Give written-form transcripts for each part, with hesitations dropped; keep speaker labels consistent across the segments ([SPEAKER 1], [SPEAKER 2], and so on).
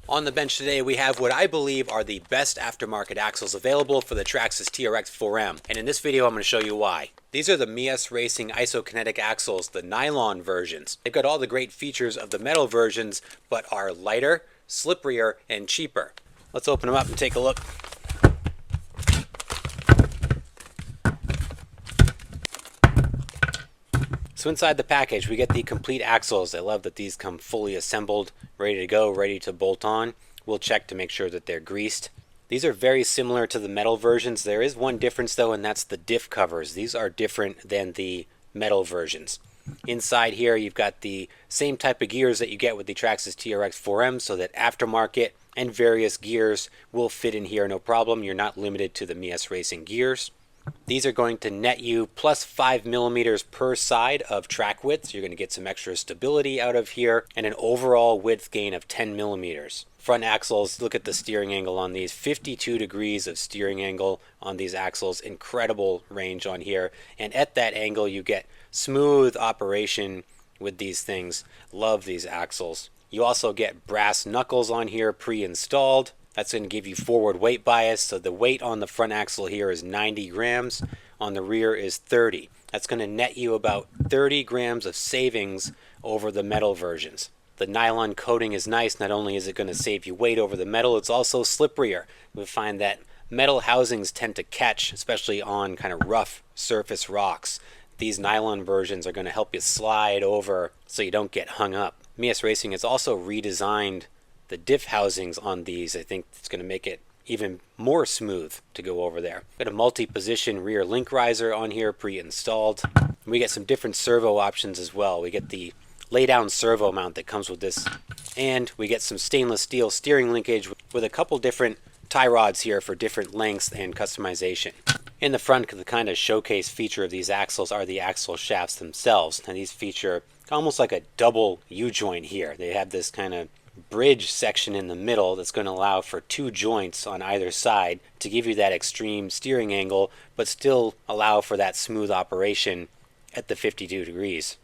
[SPEAKER 1] On the bench today we have what I believe are the best aftermarket axles available for the Traxxas TRX4M, and in this video I'm going to show you why. These are the Meus Racing Isokinetic axles, the nylon versions. They've got all the great features of the metal versions, but are lighter, slipperier, and cheaper. Let's open them up and take a look. So inside the package we get the complete axles. I love that these come fully assembled, ready to go, ready to bolt on. We'll check to make sure that they're greased. These are very similar to the metal versions. There is one difference though, and that's the diff covers. These are different than the metal versions. Inside here you've got the same type of gears that you get with the Traxxas TRX4M, so that aftermarket and various gears will fit in here no problem. You're not limited to the Meus Racing gears. These are going to net you plus 5 millimeters per side of track width. So you're going to get some extra stability out of here and an overall width gain of 10 millimeters. Front axles, look at the steering angle on these. 52 degrees of steering angle on these axles. Incredible range on here. And at that angle you get smooth operation with these things. Love these axles. You also get brass knuckles on here pre-installed. That's going to give you forward weight bias, so the weight on the front axle here is 90 grams, on the rear is 30. That's going to net you about 30 grams of savings over the metal versions. The nylon coating is nice. Not only is it going to save you weight over the metal, it's also slipperier. You'll find that metal housings tend to catch, especially on kind of rough surface rocks. These nylon versions are going to help you slide over so you don't get hung up. Meus Racing has also redesigned the diff housings on these. I think it's going to make it even more smooth to go over there. Got a multi-position rear link riser on here pre-installed. We get some different servo options as well. We get the lay-down servo mount that comes with this, and we get some stainless steel steering linkage with a couple different tie rods here for different lengths and customization. In the front, the kind of showcase feature of these axles are the axle shafts themselves. Now these feature almost like a double U-joint here. They have this kind of bridge section in the middle that's going to allow for two joints on either side to give you that extreme steering angle, but still allow for that smooth operation at the 52 degrees.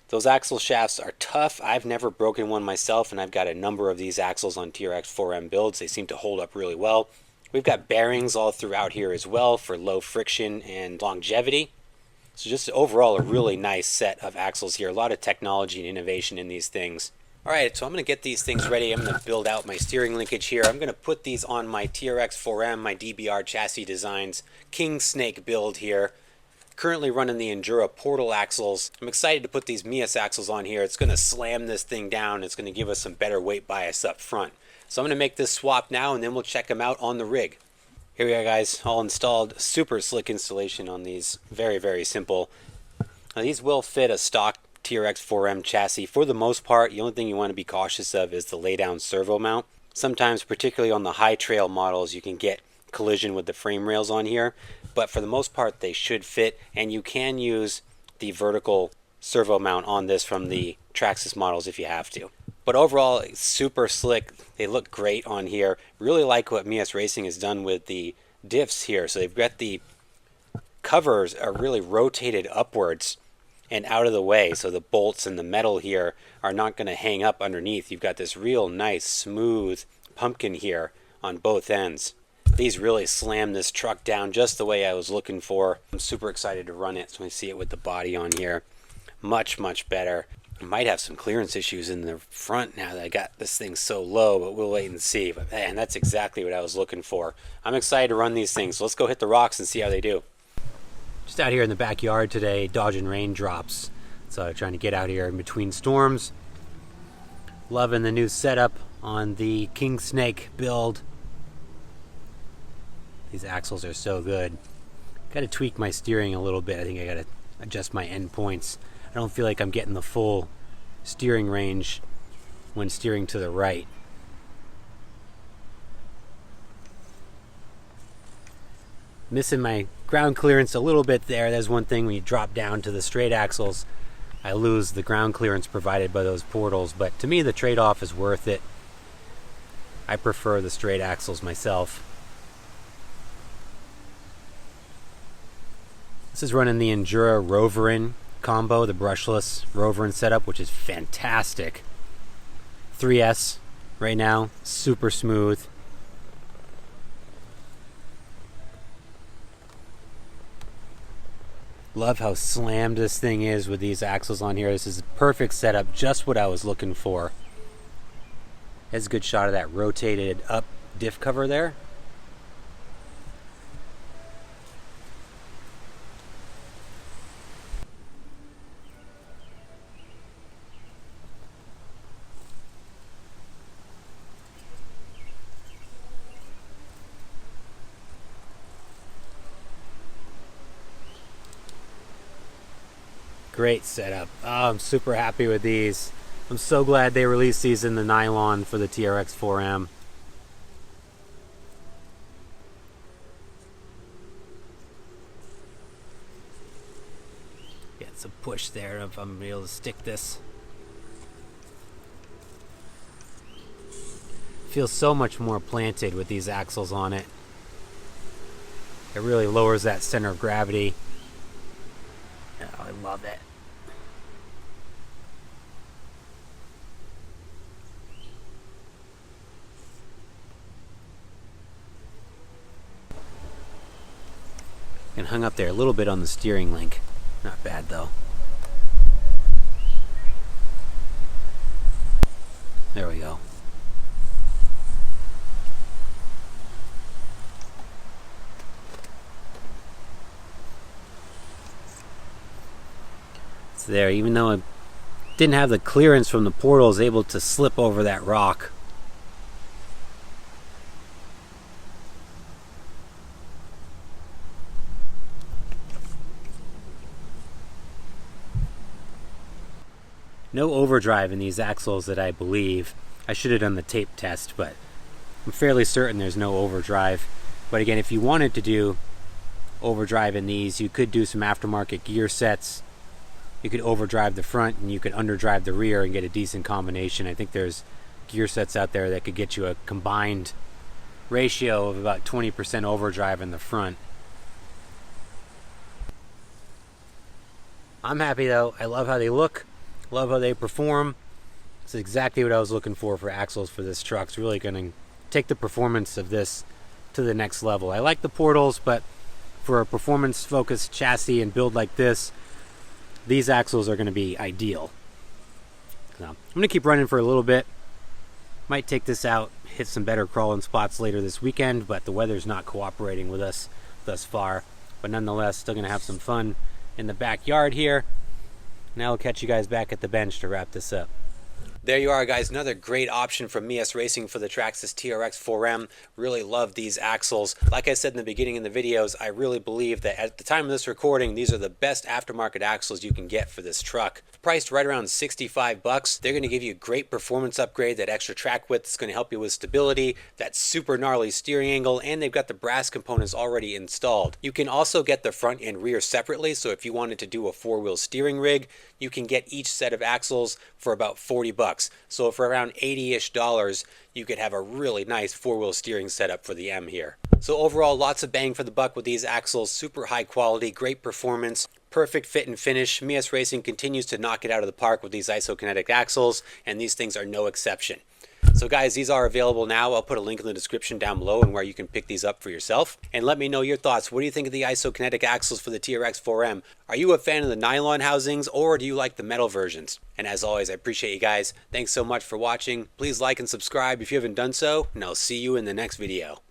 [SPEAKER 1] Those axle shafts are tough. I've never broken one myself, and I've got a number of these axles on TRX4M builds. They seem to hold up really well. We've got bearings all throughout here as well for low friction and longevity. So just overall a really nice set of axles here. A lot of technology and innovation in these things. Alright, so I'm going to get these things ready. I'm going to build out my steering linkage here. I'm going to put these on my TRX4M, my DBR Chassis Designs King Snake build here. Currently running the Endura Portal axles. I'm excited to put these Meus axles on here. It's going to slam this thing down. It's going to give us some better weight bias up front. So I'm going to make this swap now, and then we'll check them out on the rig. Here we are, guys, all installed. Super slick installation on these. Very, very simple. Now, these will fit a stock TRX4M chassis for the most part. The only thing you want to be cautious of is the lay-down servo mount. Sometimes, particularly on the high trail models, you can get collision with the frame rails on here, but for the most part they should fit, and you can use the vertical servo mount on this from the Traxxas models if you have to. But overall, super slick. They look great on here. Really like what Meus Racing has done with the diffs here. So they've got the covers are really rotated upwards and out of the way, so the bolts and the metal here are not going to hang up underneath. You've got this real nice smooth pumpkin here on both ends. These really slam this truck down just the way I was looking for. I'm super excited to run it. So we see it with the body on here. Much, much better. I might have some clearance issues in the front now that I got this thing so low, but we'll wait and see. But man, that's exactly what I was looking for. I'm excited to run these things, so let's go hit the rocks and see how they do. Just out here in the backyard today, dodging raindrops. So trying to get out here in between storms. Loving the new setup on the King Snake build. These axles are so good. Got to tweak my steering a little bit. I think I got to adjust my end points. I don't feel like I'm getting the full steering range when steering to the right. Missing my ground clearance a little bit there. That's one thing when you drop down to the straight axles. I lose the ground clearance provided by those portals, but to me the trade-off is worth it. I prefer the straight axles myself. This is running the Endura Roverin combo, the brushless Roverin setup, which is fantastic. 3S right now. Super smooth. Love how slammed this thing is with these axles on here. This is a perfect setup, just what I was looking for. Has a good shot of that rotated up diff cover there. Great setup. Oh, I'm super happy with these. I'm so glad they released these in the nylon for the TRX4M. Get some push there if I'm able to stick this. Feels so much more planted with these axles on it. It really lowers that center of gravity. Oh, I love it. And hung up there a little bit on the steering link. Not bad though. There we go. It's there, even though it didn't have the clearance from the portal, I was able to slip over that rock. No overdrive in these axles that I believe. I should have done the tape test, but I'm fairly certain there's no overdrive. But again, if you wanted to do overdrive in these, you could do some aftermarket gear sets. You could overdrive the front and you could underdrive the rear and get a decent combination. I think there's gear sets out there that could get you a combined ratio of about 20% overdrive in the front. I'm happy though. I love how they look. Love how they perform. It's exactly what I was looking for axles for this truck. It's really going to take the performance of this to the next level. I like the portals, but for a performance-focused chassis and build like this, these axles are going to be ideal. So I'm going to keep running for a little bit. Might take this out, hit some better crawling spots later this weekend, but the weather's not cooperating with us thus far. But nonetheless, still going to have some fun in the backyard here. Now I'll catch you guys back at the bench to wrap this up. There you are, guys. Another great option from Meus Racing for the Traxxas TRX4M. Really love these axles. Like I said in the beginning of the videos, I really believe that at the time of this recording, these are the best aftermarket axles you can get for this truck. Priced right around 65 bucks. They're going to give you a great performance upgrade. That extra track width is going to help you with stability, that super gnarly steering angle, and they've got the brass components already installed. You can also get the front and rear separately, so if you wanted to do a four-wheel steering rig, you can get each set of axles for about 40 bucks. So for around $80-ish, you could have a really nice four-wheel steering setup for the M here. So overall, lots of bang for the buck with these axles. Super high quality, great performance, perfect fit and finish. Meus Racing continues to knock it out of the park with these Isokinetic axles, and these things are no exception. So guys, these are available now. I'll put a link in the description down below and where you can pick these up for yourself. And let me know your thoughts. What do you think of the Isokinetic axles for the TRX4M? Are you a fan of the nylon housings, or do you like the metal versions? And as always, I appreciate you guys. Thanks so much for watching. Please like and subscribe if you haven't done so, and I'll see you in the next video.